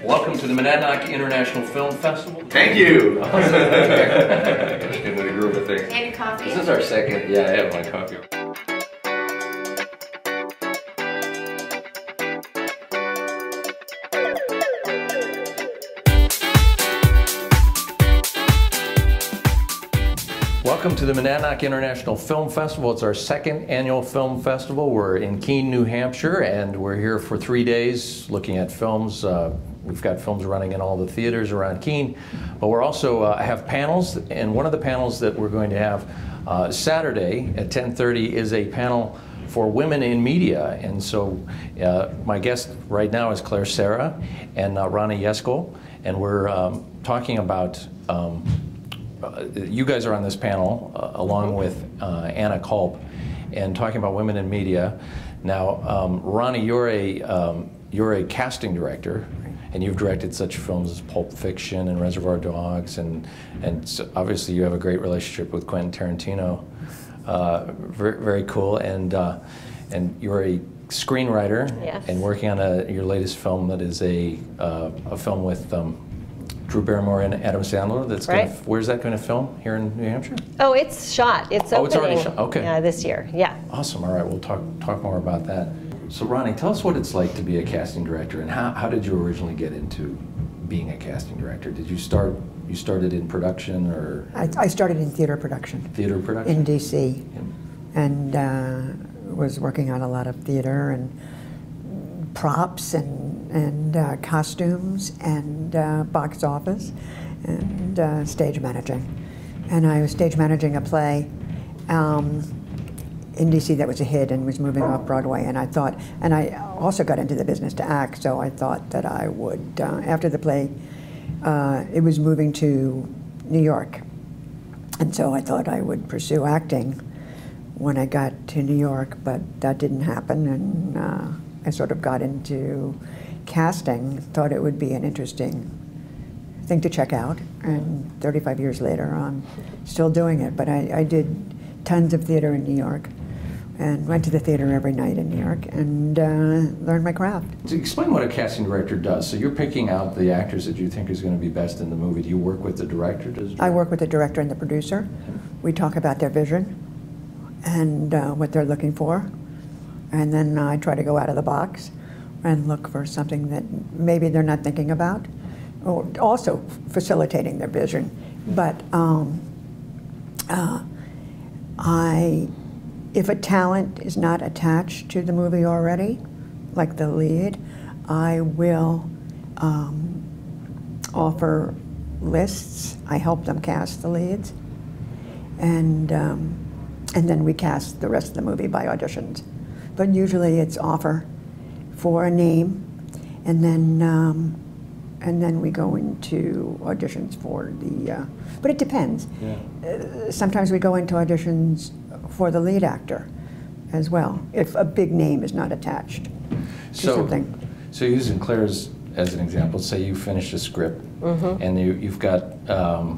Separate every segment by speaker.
Speaker 1: Welcome to the Monadnock International Film Festival.
Speaker 2: Thank you.
Speaker 1: Just into the groove of things.
Speaker 3: And coffee.
Speaker 1: This is our second. Yeah, I have my coffee. Welcome to the Monadnock International Film Festival. It's our second annual film festival. We're in Keene, New Hampshire, and we're here for 3 days looking at films. We've got films running in all the theaters around Keene, but we're also have panels, and one of the panels that we're going to have Saturday at 10:30 is a panel for women in media. And so my guest right now is Clare Sera Ronnie Yeskel, and we're talking about you guys are on this panel along with Anna Culp, and talking about women in media. Now, Ronnie, you're a casting director, and you've directed such films as Pulp Fiction and Reservoir Dogs, and so obviously you have a great relationship with Quentin Tarantino. Very, very cool, and you're a screenwriter.
Speaker 3: Yes.
Speaker 1: And working on your latest film that is a film with Drew Barrymore and Adam Sandler. That's
Speaker 3: right.
Speaker 1: Where's that going to film? Here in New Hampshire?
Speaker 3: Oh, it's shot. It's opening.
Speaker 1: Oh, it's already shot. Okay.
Speaker 3: This year. Yeah.
Speaker 1: Awesome. All right, we'll talk more about that. So, Ronnie, tell us what it's like to be a casting director, and how did you originally get into being a casting director? Did you started in production, or?
Speaker 4: I started in theater production.
Speaker 1: Theater production?
Speaker 4: In D.C.
Speaker 1: Yeah.
Speaker 4: And was working on a lot of theater and props and costumes and box office and stage managing. And I was stage managing a play in DC that was a hit and was moving off Broadway, and I also got into the business to act, so I thought that I would, after the play, it was moving to New York, and so I thought I would pursue acting when I got to New York, but that didn't happen, and I sort of got into casting, thought it would be an interesting thing to check out, and 35 years later I'm still doing it. But I did tons of theater in New York and went to the theater every night in New York and learned my craft.
Speaker 1: So explain what a casting director does. So you're picking out the actors that you think is going to be best in the movie. Do you work with the director?
Speaker 4: I work with the director and the producer. We talk about their vision and what they're looking for. And then I try to go out of the box and look for something that maybe they're not thinking about, or also facilitating their vision. But if a talent is not attached to the movie already, like the lead, I will offer lists. I help them cast the leads, and then we cast the rest of the movie by auditions. But usually it's offer for a name, and then we go into auditions for the. But it depends. Yeah. Sometimes we go into auditions for the lead actor, as well, if a big name is not attached to something.
Speaker 1: So using Claire's as an example, say you finish a script, and you've got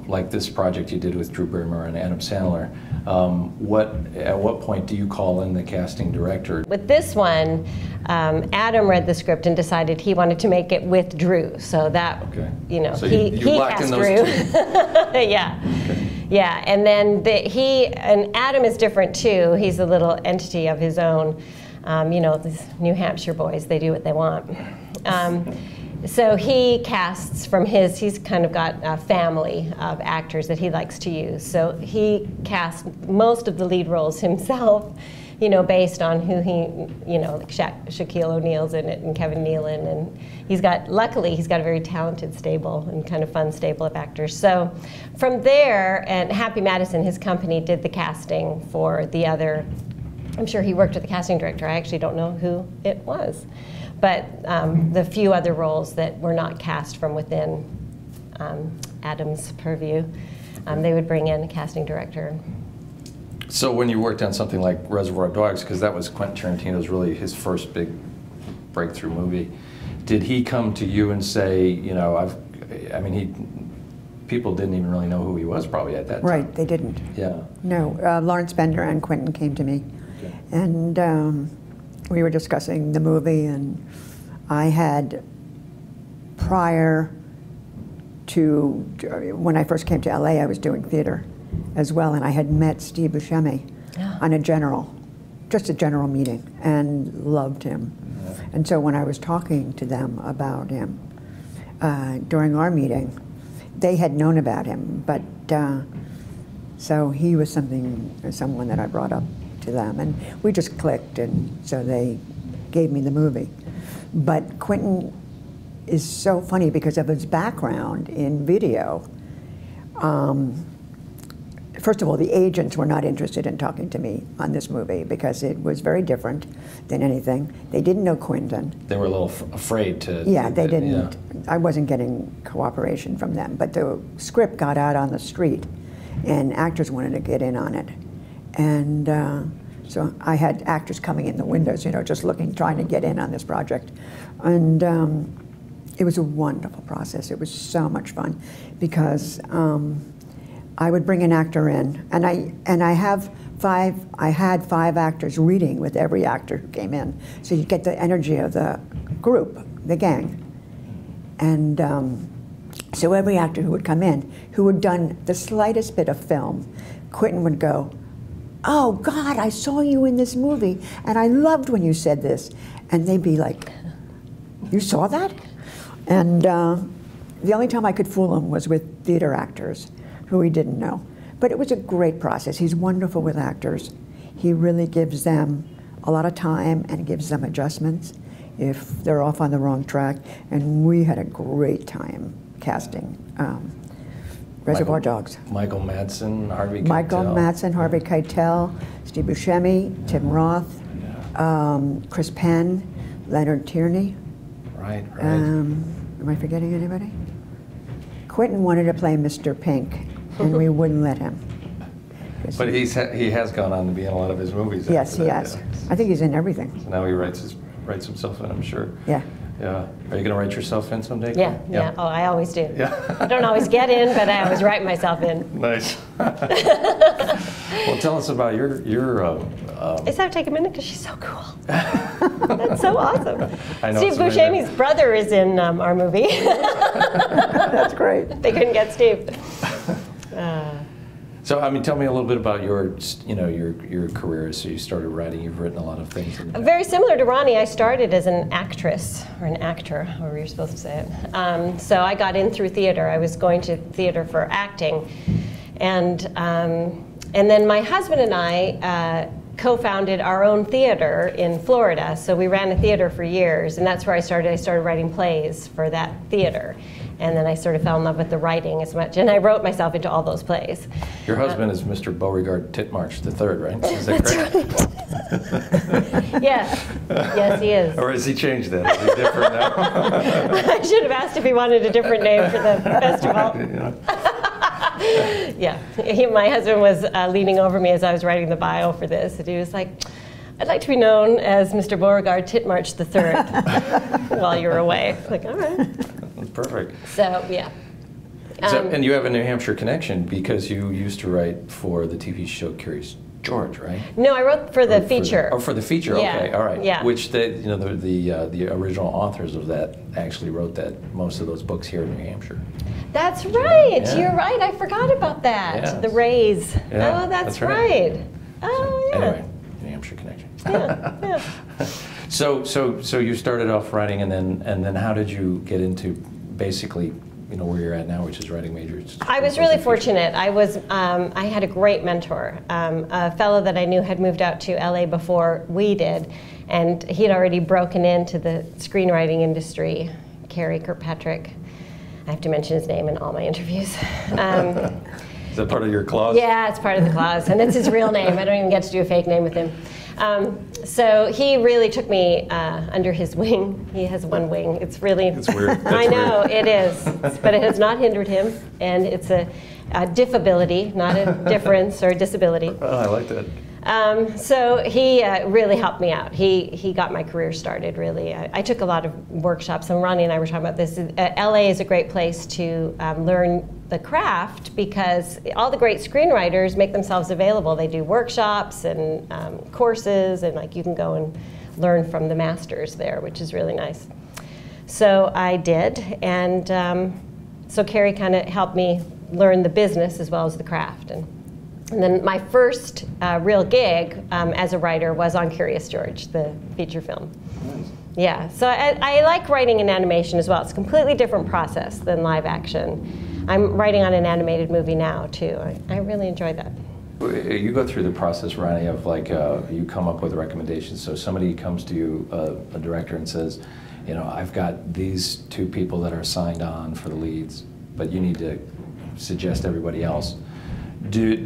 Speaker 1: like this project you did with Drew Barrymore and Adam Sandler. At what point do you call in the casting director?
Speaker 3: With this one, Adam read the script and decided he wanted to make it with Drew. So that, you know,
Speaker 1: so
Speaker 3: he
Speaker 1: locked
Speaker 3: cast
Speaker 1: in those
Speaker 3: Drew.
Speaker 1: two.
Speaker 3: Yeah.
Speaker 1: Okay.
Speaker 3: Yeah, and then and Adam is different too. He's a little entity of his own. You know, these New Hampshire boys, they do what they want. So he casts from he's kind of got a family of actors that he likes to use. So he casts most of the lead roles himself, you know, based on who he, you know, like Shaquille O'Neal's in it and Kevin Nealon. And luckily, he's got a very talented stable and kind of fun stable of actors. So from there, and Happy Madison, his company, did the casting for the other, I'm sure he worked with the casting director. I actually don't know who it was. But the few other roles that were not cast from within Adam's purview, they would bring in a casting director.
Speaker 1: So when you worked on something like Reservoir Dogs, because that was Quentin Tarantino's really his first big breakthrough movie, did he come to you and say, you know, people didn't even really know who he was probably at that time.
Speaker 4: Right, they didn't.
Speaker 1: Yeah.
Speaker 4: No, Lawrence Bender and Quentin came to me, and we were discussing the movie, and I had prior to, when I first came to LA, I was doing theater as well, and I had met Steve Buscemi on just a general meeting, and loved him. And so when I was talking to them about him during our meeting, they had known about him, but so he was someone that I brought up to them, and we just clicked, and so they gave me the movie. But Quentin is so funny because of his background in video. First of all, the agents were not interested in talking to me on this movie because it was very different than anything. They didn't know Quentin.
Speaker 1: They were a little afraid to.
Speaker 4: Yeah, they didn't. Yeah. I wasn't getting cooperation from them, but the script got out on the street, and actors wanted to get in on it, and so I had actors coming in the windows, you know, just looking, trying to get in on this project, and it was a wonderful process. It was so much fun because. I would bring an actor in, and I had 5 actors reading with every actor who came in, so you get the energy of the group, the gang. And so every actor who would come in, who had done the slightest bit of film, Quentin would go, "Oh God, I saw you in this movie, and I loved when you said this," and they'd be like, "You saw that?" And the only time I could fool them was with theater actors who he didn't know. But it was a great process. He's wonderful with actors. He really gives them a lot of time and gives them adjustments if they're off on the wrong track. And we had a great time casting Reservoir Dogs.
Speaker 1: Michael Madsen, Harvey Keitel.
Speaker 4: Michael Madsen, Harvey Keitel, Steve Buscemi, Tim Roth, Chris Penn, Leonard Tierney.
Speaker 1: Right.
Speaker 4: Am I forgetting anybody? Quentin wanted to play Mr. Pink, and we wouldn't let him.
Speaker 1: But he has gone on to be in a lot of his movies.
Speaker 4: Yes, he has. Yeah. I think he's in everything.
Speaker 1: So now he writes himself in, I'm sure.
Speaker 4: Yeah.
Speaker 1: Yeah. Are you going to write yourself in someday?
Speaker 3: Yeah. Oh, I always do.
Speaker 1: Yeah.
Speaker 3: I don't always get in, but I always write myself in.
Speaker 1: Nice. Well, tell us about your
Speaker 3: I just have to take a minute because she's so cool. That's so awesome.
Speaker 1: I know.
Speaker 3: Steve Buscemi's brother is in our movie.
Speaker 4: That's great.
Speaker 3: They couldn't get Steve.
Speaker 1: So, I mean, tell me a little bit about your career. So you started writing. You've written a lot of things.
Speaker 3: Very similar to Ronnie, I started as an actress or an actor, however you're supposed to say it. So I got in through theater. I was going to theater for acting, and then my husband and I co-founded our own theater in Florida. So we ran a theater for years, and that's where I started. I started writing plays for that theater. And then I sort of fell in love with the writing as much, and I wrote myself into all those plays.
Speaker 1: Your husband is Mr. Beauregard Titmarsh III, right? Is that correct?
Speaker 3: Right. Yes, he is.
Speaker 1: Or has he changed that? Is he different now?
Speaker 3: I should have asked if he wanted a different name for the festival. Yeah, my husband was leaning over me as I was writing the bio for this, and he was like, "I'd like to be known as Mr. Beauregard Titmarsh III while you're away." Like, all right.
Speaker 1: That's perfect.
Speaker 3: So, yeah.
Speaker 1: And you have a New Hampshire connection because you used to write for the TV show Curious George, right?
Speaker 3: No, I wrote for the feature.
Speaker 1: For the feature,
Speaker 3: yeah.
Speaker 1: Okay, all right.
Speaker 3: Yeah.
Speaker 1: Which the original authors of that actually wrote most of those books here in New Hampshire.
Speaker 3: That's right.
Speaker 1: Yeah.
Speaker 3: You're right. I forgot about that.
Speaker 1: Yes.
Speaker 3: The Rays.
Speaker 1: Yeah,
Speaker 3: Oh, that's
Speaker 1: right.
Speaker 3: right. Oh, yeah.
Speaker 1: Anyway, New Hampshire connection.
Speaker 3: Yeah.
Speaker 1: So you started off writing, and then how did you get into basically, where you're at now, which is writing majors?
Speaker 3: I was really fortunate. I had a great mentor, a fellow that I knew had moved out to LA before we did, and he'd already broken into the screenwriting industry. Cary Kirkpatrick. I have to mention his name in all my interviews.
Speaker 1: Is that part of your clause?
Speaker 3: Yeah, it's part of the clause, and it's his real name. I don't even get to do a fake name with him. So he really took me under his wing. He has one wing. It's really...
Speaker 1: It's weird.
Speaker 3: I know, it is. But it has not hindered him, and it's a diffability, not a difference or a disability.
Speaker 1: Oh, I like that.
Speaker 3: So he really helped me out. He got my career started, really. I took a lot of workshops, and Ronnie and I were talking about this. LA is a great place to learn the craft because all the great screenwriters make themselves available. They do workshops and courses, and you can go and learn from the masters there, which is really nice. So I did, and so Carrie kind of helped me learn the business as well as the craft. And then my first real gig as a writer was on Curious George, the feature film.
Speaker 1: Nice.
Speaker 3: Yeah, so I like writing in animation as well. It's a completely different process than live action. I'm writing on an animated movie now, too. I really enjoy that.
Speaker 1: You go through the process, Ronnie, of like you come up with recommendations. So somebody comes to you, a director, and says, you know, I've got these 2 people that are signed on for the leads, but you need to suggest everybody else. Do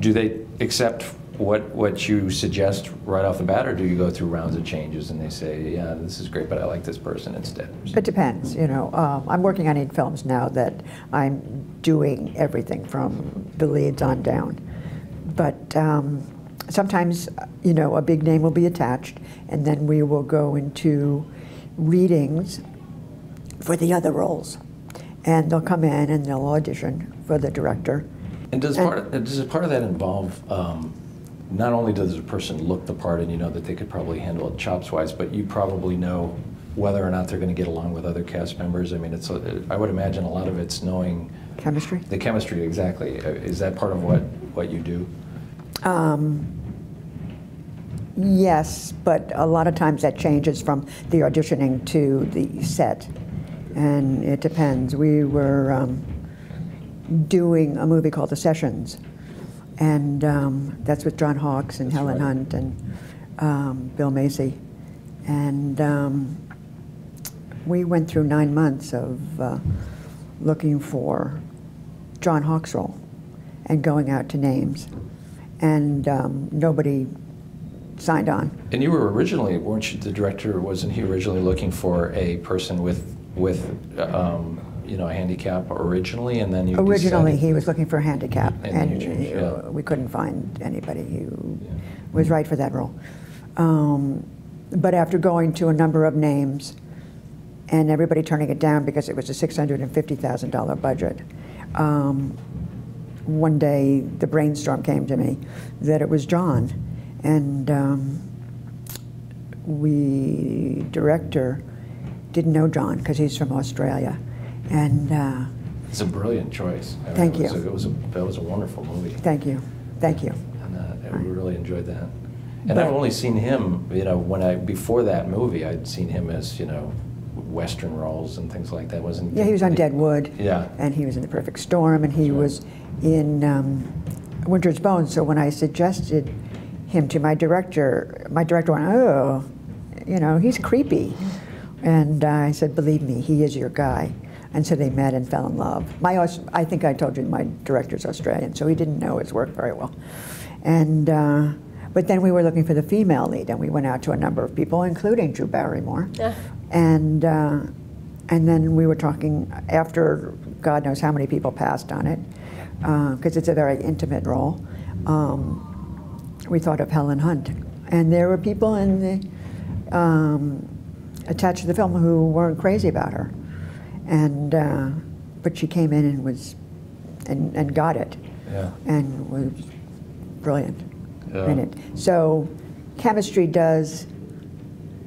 Speaker 1: they accept what you suggest right off the bat, or do you go through rounds of changes and they say, yeah, this is great, but I like this person instead?
Speaker 4: It depends. You know, I'm working on 8 films now that I'm doing everything from the leads on down. But sometimes, you know, a big name will be attached, and then we will go into readings for the other roles. And they'll come in and they'll audition for the director.
Speaker 1: And does part of that involve, not only does the person look the part and you know that they could probably handle it chops-wise, but you probably know whether or not they're going to get along with other cast members? I mean, I would imagine a lot of it's knowing...
Speaker 4: Chemistry?
Speaker 1: The chemistry, exactly. Is that part of what you do?
Speaker 4: Yes, but a lot of times that changes from the auditioning to the set. And it depends. We were doing a movie called The Sessions, and that's with John Hawkes and Helen Hunt and Bill Macy. And we went through 9 months of looking for John Hawkes' role and going out to names. And nobody signed on.
Speaker 1: And you were originally, weren't you, the director, wasn't he originally looking for a person with you know, a handicap originally, and then you
Speaker 4: Originally,
Speaker 1: decided...
Speaker 4: he was looking for a handicap, and
Speaker 1: changed, yeah.
Speaker 4: We couldn't find anybody who was right for that role. But after going to a number of names, and everybody turning it down because it was a $650,000 budget, one day the brainstorm came to me that it was John, and director didn't know John because he's from Australia, and
Speaker 1: it's a brilliant choice. I mean,
Speaker 4: thank you.
Speaker 1: That was a wonderful movie.
Speaker 4: Thank you, thank you.
Speaker 1: And we really enjoyed that. And I've only seen him, you know, before that movie, I'd seen him as, you know, Western roles and things like that. Wasn't?
Speaker 4: Yeah, he was on Deadwood.
Speaker 1: Yeah.
Speaker 4: And he was in The Perfect Storm, and he was in Winter's Bone. So when I suggested him to my director went, oh, you know, he's creepy. And I said, believe me, he is your guy. And so they met and fell in love. I think I told you my director's Australian, so he didn't know his work very well. And but then we were looking for the female lead, and we went out to a number of people, including Drew Barrymore. Yeah. And then we were talking after God knows how many people passed on it, because it's a very intimate role. We thought of Helen Hunt, and there were people in the attached to the film who weren't crazy about her, and but she came in and was and got it, and was brilliant in it. So chemistry does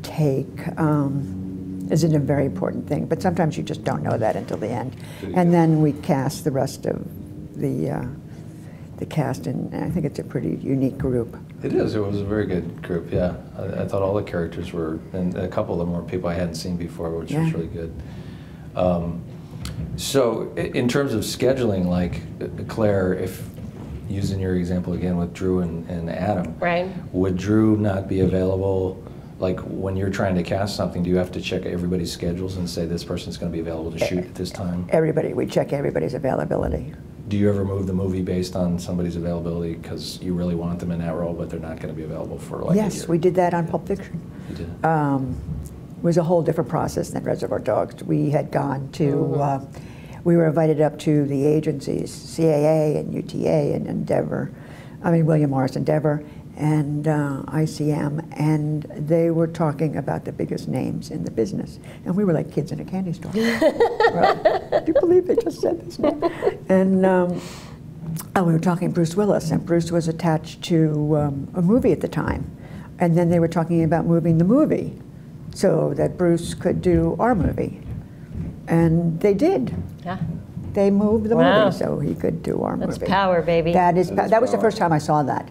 Speaker 4: take isn't a very important thing, but sometimes you just don't know that until the end, and then we cast the rest of the cast, and I think it's a pretty unique group.
Speaker 1: It is. It was a very good group. Yeah, I thought all the characters were, and a couple of them were people I hadn't seen before, which was really good. So, in terms of scheduling, like Claire, if using your example again with Drew and Adam, would Drew not be available? Like when you're trying to cast something, do you have to check everybody's schedules and say this person's going to be available to shoot at this time?
Speaker 4: Everybody, we check everybody's availability.
Speaker 1: Do you ever move the movie based on somebody's availability because you really want them in that role, but they're not going to be available for like a year?
Speaker 4: Yes, we did that on Pulp Fiction.
Speaker 1: You did?
Speaker 4: It was a whole different process than Reservoir Dogs. We had gone to, we were invited up to the agencies, CAA and UTA and Endeavor, William Morris Endeavor, and ICM, and they were talking about the biggest names in the business. And we were like kids in a candy store. Do you believe they just said this name? And we were talking Bruce Willis, and Bruce was attached to a movie at the time. And then they were talking about moving the movie so that Bruce could do our movie. And they did.
Speaker 3: Yeah.
Speaker 4: They moved the
Speaker 3: Wow.
Speaker 4: movie so he could do our movie.
Speaker 3: That's power, baby.
Speaker 4: That was the
Speaker 1: power.
Speaker 4: first time I saw that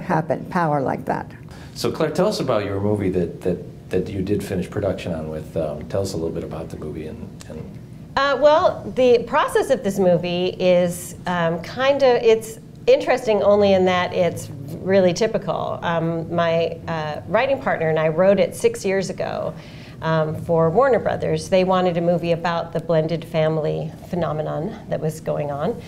Speaker 4: happen, power like that.
Speaker 1: So Claire, tell us about your movie that you did finish production on with. Tell us a little bit about the movie and
Speaker 3: Well, the process of this movie is it's interesting only in that it's really typical. My writing partner and I wrote it 6 years ago for Warner Brothers. They wanted a movie about the blended family phenomenon that was going on.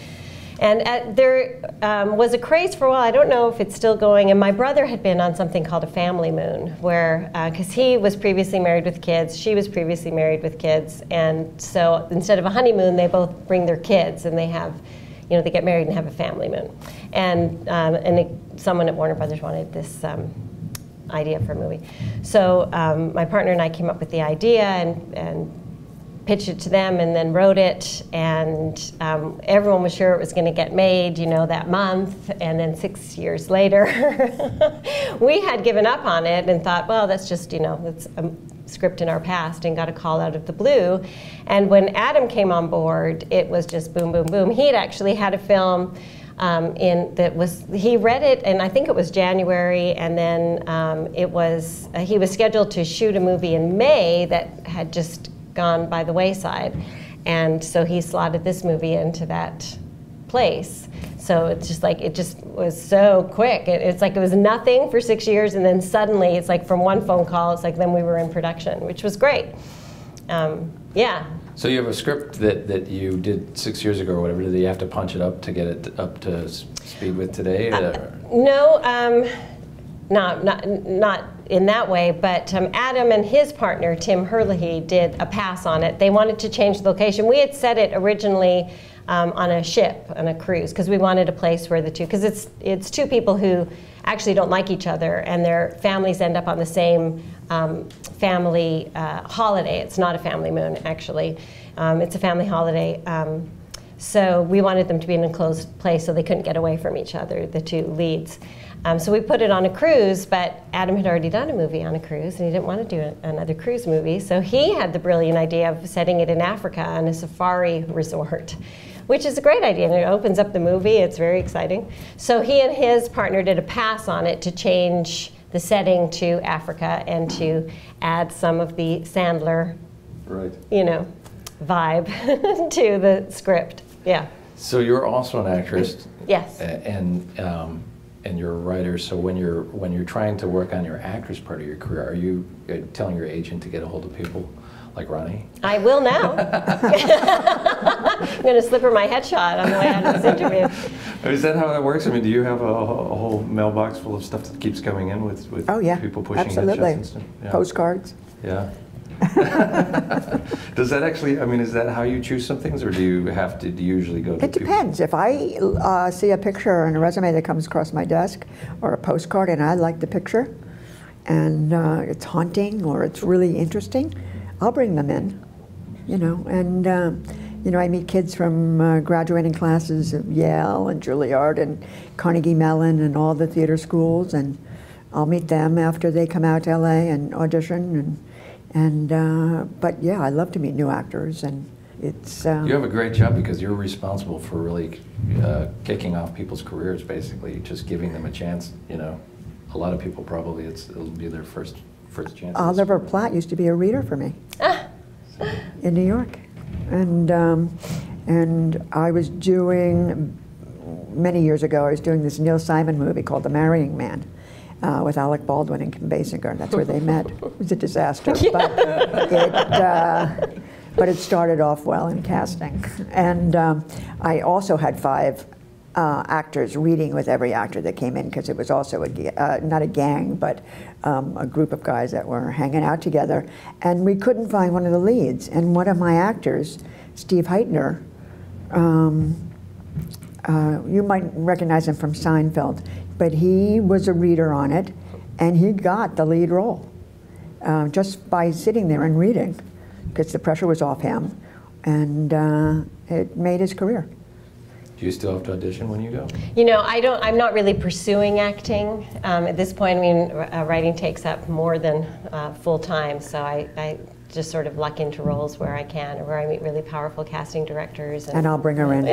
Speaker 3: And there was a craze for a while, I don't know if it's still going, and my brother had been on something called a family moon, where, because he was previously married with kids, she was previously married with kids, and so instead of a honeymoon, they both bring their kids, and they have, they get married and have a family moon. And someone at Warner Brothers wanted this idea for a movie. So my partner and I came up with the idea and pitched it to them and then wrote it, and everyone was sure it was going to get made, that month, and then 6 years later we had given up on it and thought, well, that's just, it's a script in our past, and got a call out of the blue. And when Adam came on board, it was just boom, boom, boom. He had actually had a film he read it, and I think it was January, and then he was scheduled to shoot a movie in May that had just gone by the wayside, and so he slotted this movie into that place. So it's just like, it just was so quick. It's like it was nothing for 6 years, and then suddenly it's like from one phone call, it's like then we were in production, which was great. Yeah.
Speaker 1: So you have a script that you did 6 years ago or whatever. Did you have to punch it up to get it up to speed with today?
Speaker 3: No, not in that way, but Adam and his partner, Tim Herlihy, did a pass on it. They wanted to change the location. We had set it originally on a ship, on a cruise, because we wanted a place where because it's two people who actually don't like each other, and their families end up on the same family holiday. It's not a family moon, actually. It's a family holiday. So we wanted them to be in an enclosed place so they couldn't get away from each other, the two leads. So we put it on a cruise, but Adam had already done a movie on a cruise, and he didn't want to do another cruise movie. So he had the brilliant idea of setting it in Africa on a safari resort, which is a great idea, and it opens up the movie. It's very exciting. So he and his partner did a pass on it to change the setting to Africa and to add some of the Sandler, vibe to the script. Yeah.
Speaker 1: So you're also an actress.
Speaker 3: Yes.
Speaker 1: And you're a writer. So when you're trying to work on your actress part of your career, are you telling your agent to get a hold of people like Ronnie?
Speaker 3: I will now. I'm going to slip her my headshot on the way out of this interview.
Speaker 1: Is that how that works? I mean, do you have a whole mailbox full of stuff that keeps coming in with people pushing
Speaker 4: absolutely.
Speaker 1: headshots and stuff? Yeah.
Speaker 4: Postcards.
Speaker 1: Yeah. Does that actually, is that how you choose some things, or do you usually go to
Speaker 4: It depends. If I see a picture and a resume that comes across my desk, or a postcard, and I like the picture, and it's haunting or it's really interesting, I'll bring them in, and I meet kids from graduating classes of Yale and Juilliard and Carnegie Mellon and all the theater schools, and I'll meet them after they come out to LA and audition, but yeah, I love to meet new actors, and it's...
Speaker 1: You have a great job because you're responsible for really kicking off people's careers, basically, just giving them a chance, A lot of people probably, it'll be their first chance.
Speaker 4: Oliver Platt used to be a reader for me in New York. And I was doing, many years ago, I was doing this Neil Simon movie called The Marrying Man. With Alec Baldwin and Kim Basinger, and that's where they met. It was a disaster, but it started off well in casting. And I also had 5 actors reading with every actor that came in, because it was also not a gang, but a group of guys that were hanging out together, and we couldn't find one of the leads. And one of my actors, Steve Heitner, you might recognize him from Seinfeld, but he was a reader on it, and he got the lead role just by sitting there and reading, because the pressure was off him, and it made his career.
Speaker 1: Do you still have to audition when you go?
Speaker 3: You know, I'm not really pursuing acting. At this point, I mean, writing takes up more than full time, so I just sort of luck into roles where I can, or where I meet really powerful casting directors.
Speaker 4: And I'll bring her in.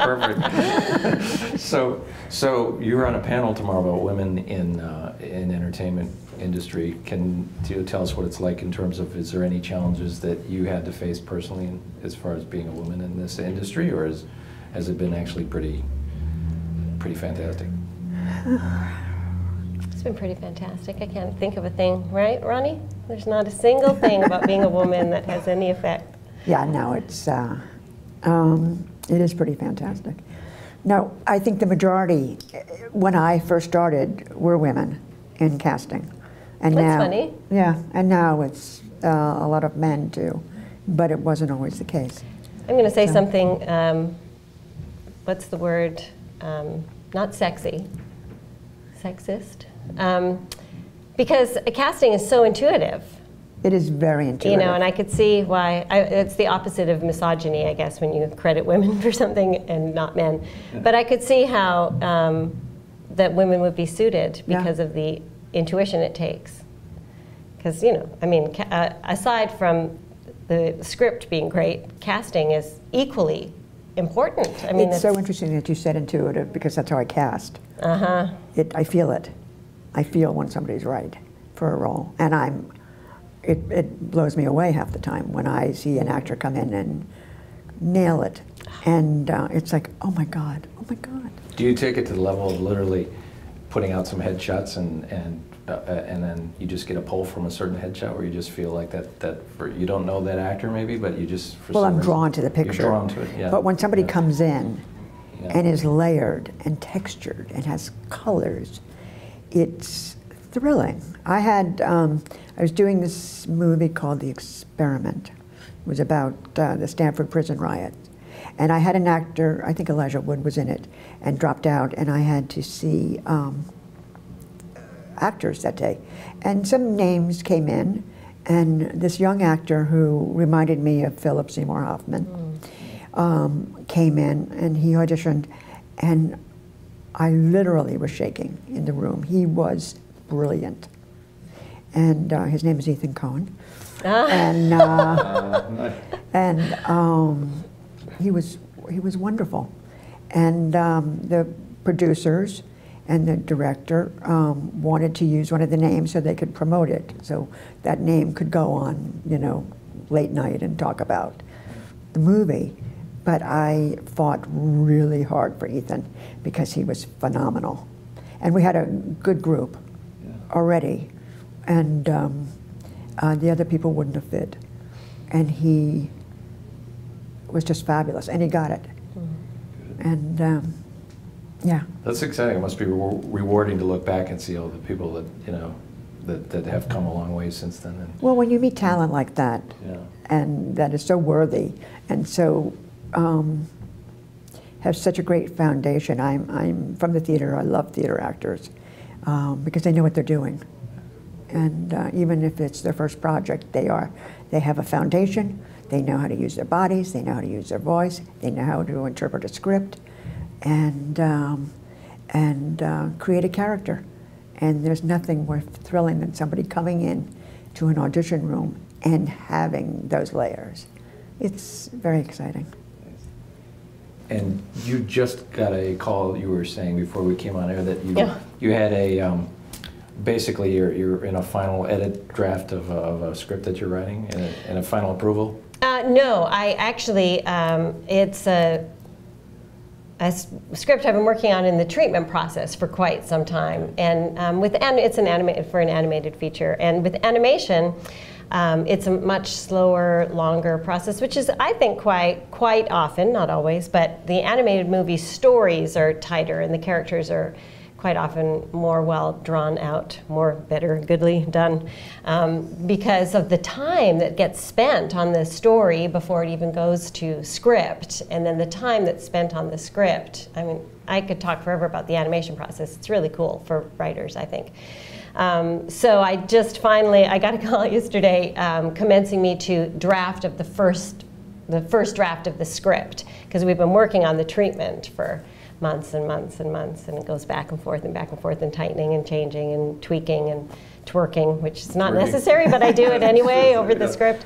Speaker 1: Perfect. So you're on a panel tomorrow about women in entertainment industry. Can you tell us what it's like in terms of, is there any challenges that you had to face personally as far as being a woman in this industry, or has it been actually pretty fantastic?
Speaker 3: It's been pretty fantastic. I can't think of a thing, right, Ronnie? There's not a single thing about being a woman that has any effect.
Speaker 4: Yeah, no, it is pretty fantastic. No, I think the majority, when I first started, were women in casting. And
Speaker 3: That's
Speaker 4: now,
Speaker 3: funny.
Speaker 4: Yeah, and now it's a lot of men too, but it wasn't always the case.
Speaker 3: I'm going to say something, what's the word? Not sexy, sexist. Because casting is so intuitive.
Speaker 4: It is very intuitive.
Speaker 3: You know, and I could see why, it's the opposite of misogyny, I guess, when you credit women for something and not men. But I could see how that women would be suited because of the intuition it takes. Because, you know, I mean, aside from the script being great, casting is equally important. I mean,
Speaker 4: it's so interesting that you said intuitive, because that's how I cast. I feel it. I feel when somebody's right for a role, and it blows me away half the time when I see an actor come in and nail it, and it's like, oh my God, oh my God.
Speaker 1: Do you take it to the level of literally putting out some headshots and then you just get a pull from a certain headshot where you just feel like you don't know that actor maybe, but you just, for
Speaker 4: well,
Speaker 1: some
Speaker 4: I'm
Speaker 1: reason,
Speaker 4: drawn to the picture.
Speaker 1: You're drawn to it, yeah.
Speaker 4: But when somebody comes in and is layered and textured and has colors, it's thrilling. I was doing this movie called The Experiment. It was about the Stanford prison riot. And I had an actor, I think Elijah Wood was in it, and dropped out, and I had to see actors that day. And some names came in, and this young actor who reminded me of Philip Seymour Hoffman came in, and he auditioned, and I literally was shaking in the room. He was brilliant. And his name is Ethan Cohen. And he was wonderful. And the producers and the director wanted to use one of the names so they could promote it. So that name could go on, you know, late night and talk about the movie. But I fought really hard for Ethan because he was phenomenal. And we had a good group already. And the other people wouldn't have fit. And he was just fabulous, and he got it. And yeah.
Speaker 1: That's exciting. It must be rewarding to look back and see all the people that, you know, that have come a long way since then. And
Speaker 4: well, when you meet talent like that, and that is so worthy, and so have such a great foundation. I'm from the theater. I love theater actors because they know what they're doing. And even if it's their first project, they have a foundation. They know how to use their bodies. They know how to use their voice. They know how to interpret a script, and create a character. And there's nothing more thrilling than somebody coming in to an audition room and having those layers. It's very exciting.
Speaker 1: And you just got a call, you were saying before we came on air, that you had a, basically you're in a final edit draft of a script that you're writing, and a final approval?
Speaker 3: No, I actually, it's a script I've been working on in the treatment process for quite some time, and it's for an animated feature, and with animation, it's a much slower, longer process, which is, I think, quite often, not always, but the animated movie stories are tighter, and the characters are quite often more well drawn out, better, goodly done, because of the time that gets spent on the story before it even goes to script, and then the time that's spent on the script. I mean, I could talk forever about the animation process. It's really cool for writers, I think. So I just finally, I got a call yesterday commencing me to draft of the first draft of the script, because we've been working on the treatment for months and months and months, and it goes back and forth and back and forth and tightening and changing and tweaking and twerking, which is not necessary, but I do it anyway over the script.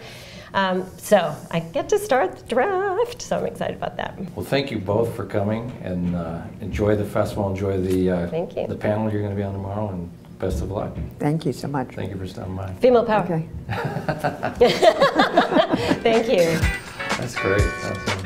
Speaker 3: So I get to start the draft, so I'm excited about that.
Speaker 1: Well, thank you both for coming, and enjoy the festival, enjoy the panel you're going to be on tomorrow, and best of luck.
Speaker 4: Thank you so much.
Speaker 1: Thank you for stopping by.
Speaker 3: Female power.
Speaker 4: Okay.
Speaker 3: Thank you.
Speaker 1: That's great. That's